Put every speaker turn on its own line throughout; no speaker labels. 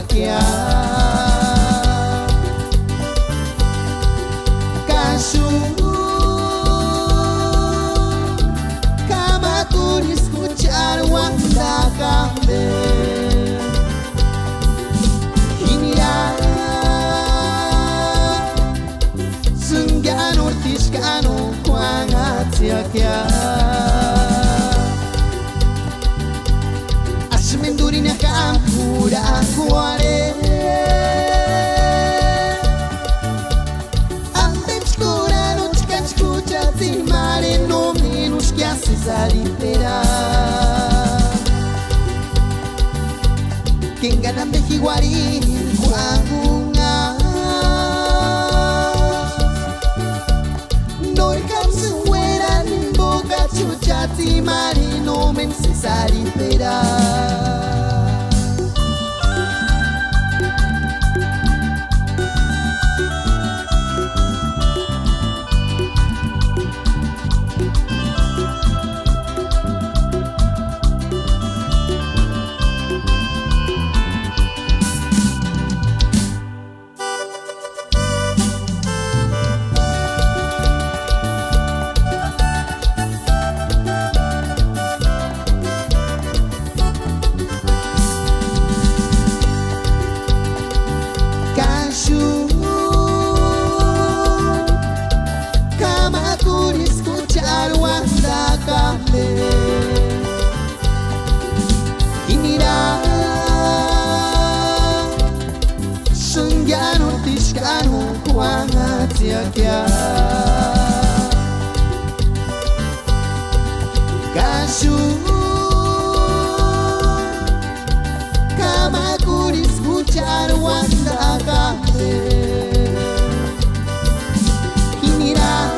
kia Kasu kama kuniskuchar wanda kambe Hinia Sunggano tishkano kwangatia kia Asmendurinya kampura kuare Ambemskorano chikachkucha zimare no menos que a cesaripera Quem gana mejiguari kuangunga Noi kamsu fuera nimboka chucha zimare no men cesaripera Kia Kasu kama kuniskuchar wanda kambe Hinira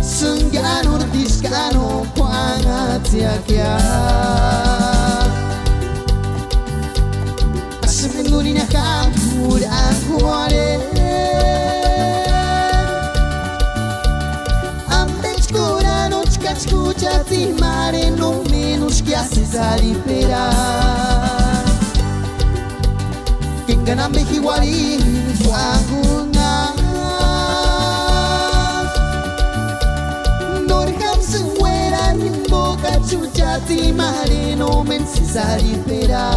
Sunggano diskano kwangatia kia Asmengurinya kampura kuare Escucha mare no menos que a cesaripera Quem gana mejiguari kuangunga Norham se fuera nimboka chucha mare no men cesaripera